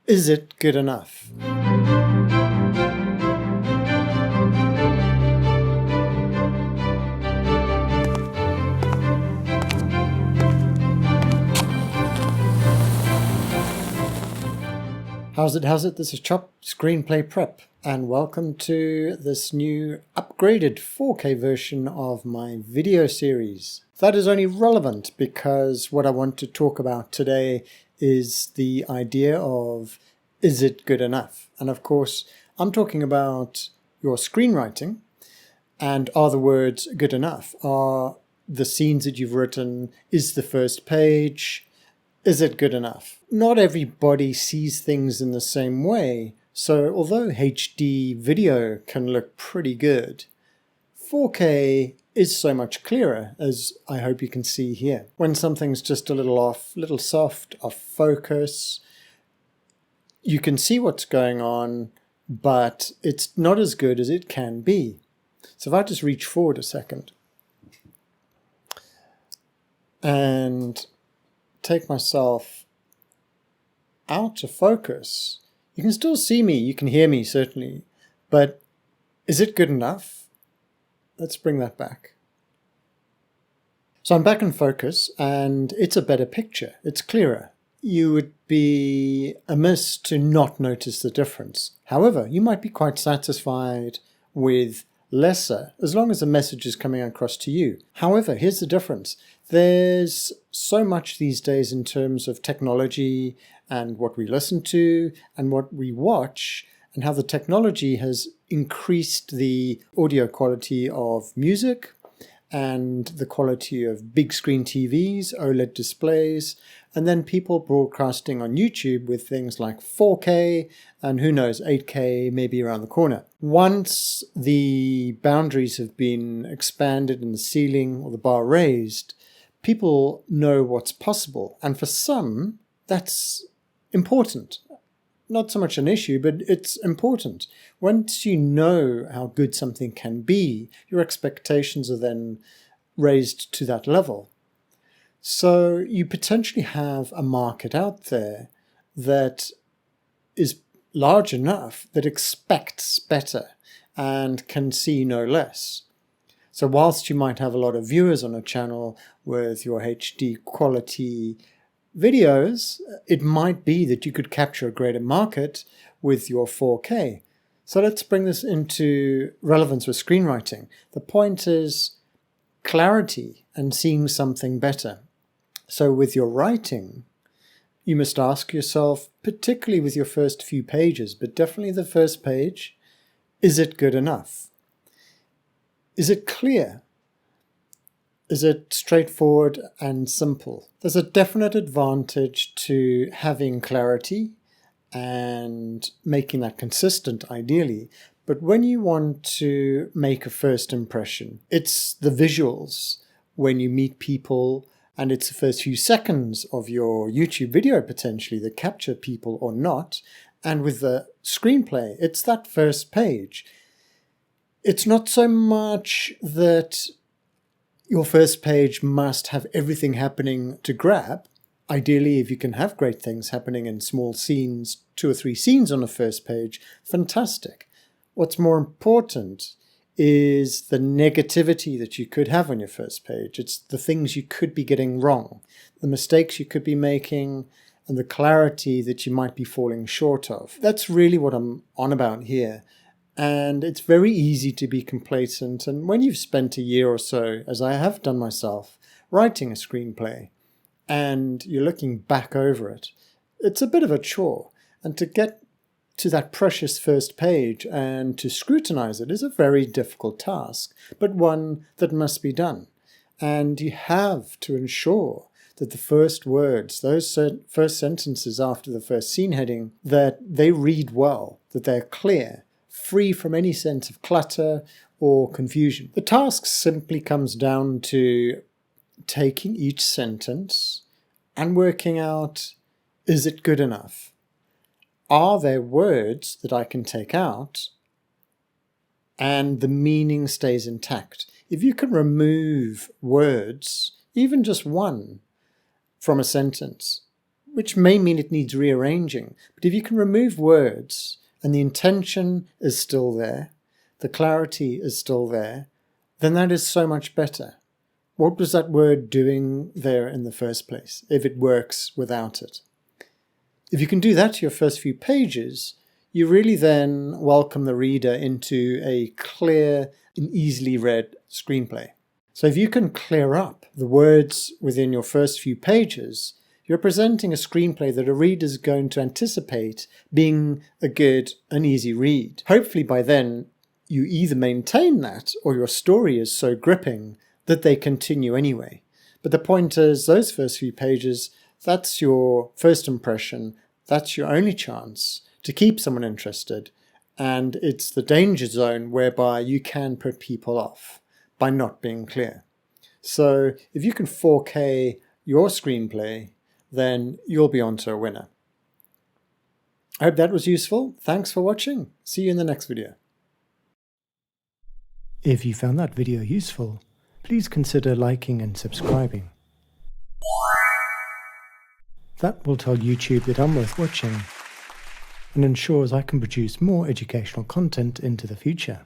Is it good enough? How's it? This is Chop Screenplay Prep, and welcome to this new upgraded 4K version of my video series. That is only relevant because what I want to talk about today is the idea of, is it good enough? And of course, I'm talking about your screenwriting, and are the words good enough? Are the scenes that you've written, is the first page, is it good enough? Not everybody sees things in the same way, so although HD video can look pretty good, 4K is so much clearer, as I hope you can see here. When something's just a little off, little soft, off focus, you can see what's going on, but it's not as good as it can be. So if I just reach forward a second and take myself out of focus, you can still see me, you can hear me certainly, but is it good enough? Let's bring that back. So I'm back in focus and it's a better picture, it's clearer. You would be amiss to not notice the difference. However, you might be quite satisfied with lesser, as long as the message is coming across to you. However, here's the difference. There's so much these days in terms of technology and what we listen to and what we watch, and how the technology has increased the audio quality of music and the quality of big screen TVs, OLED displays, and then people broadcasting on YouTube with things like 4K and who knows, 8K maybe around the corner. Once the boundaries have been expanded and the ceiling or the bar raised, people know what's possible. And for some, that's important. Not so much an issue, but it's important. Once you know how good something can be, your expectations are then raised to that level. So you potentially have a market out there that is large enough that expects better and can see no less. So whilst you might have a lot of viewers on a channel with your HD quality videos, it might be that you could capture a greater market with your 4K. So let's bring this into relevance with screenwriting. The point is clarity and seeing something better. So with your writing, you must ask yourself, particularly with your first few pages, but definitely the first page, is it good enough? Is it clear? Is it straightforward and simple? There's a definite advantage to having clarity and making that consistent, ideally. But when you want to make a first impression, it's the visuals when you meet people, and it's the first few seconds of your YouTube video potentially that capture people or not. And with the screenplay, it's that first page. It's not so much that your first page must have everything happening to grab. Ideally, if you can have great things happening in small scenes, 2 or 3 scenes on the first page, fantastic. What's more important is the negativity that you could have on your first page. It's the things you could be getting wrong, the mistakes you could be making, and the clarity that you might be falling short of. That's really what I'm on about here. And it's very easy to be complacent. And when you've spent a year or so, as I have done myself, writing a screenplay, and you're looking back over it, it's a bit of a chore. And to get to that precious first page and to scrutinize it is a very difficult task, but one that must be done. And you have to ensure that the first words, those first sentences after the first scene heading, that they read well, that they're clear, free from any sense of clutter or confusion. The task simply comes down to taking each sentence and working out, is it good enough? Are there words that I can take out and the meaning stays intact? If you can remove words, even just one, from a sentence, which may mean it needs rearranging. But if you can remove words and the intention is still there, the clarity is still there, then that is so much better. What was that word doing there in the first place, if it works without it? If you can do that to your first few pages, you really then welcome the reader into a clear and easily read screenplay. So if you can clear up the words within your first few pages, you're presenting a screenplay that a reader is going to anticipate being a good and easy read. Hopefully by then you either maintain that or your story is so gripping that they continue anyway. But the point is, those first few pages, that's your first impression, that's your only chance to keep someone interested, and it's the danger zone whereby you can put people off by not being clear. So if you can 4K your screenplay, then you'll be onto a winner. I hope that was useful. Thanks for watching. See you in the next video. If you found that video useful, please consider liking and subscribing. That will tell YouTube that I'm worth watching and ensures I can produce more educational content into the future.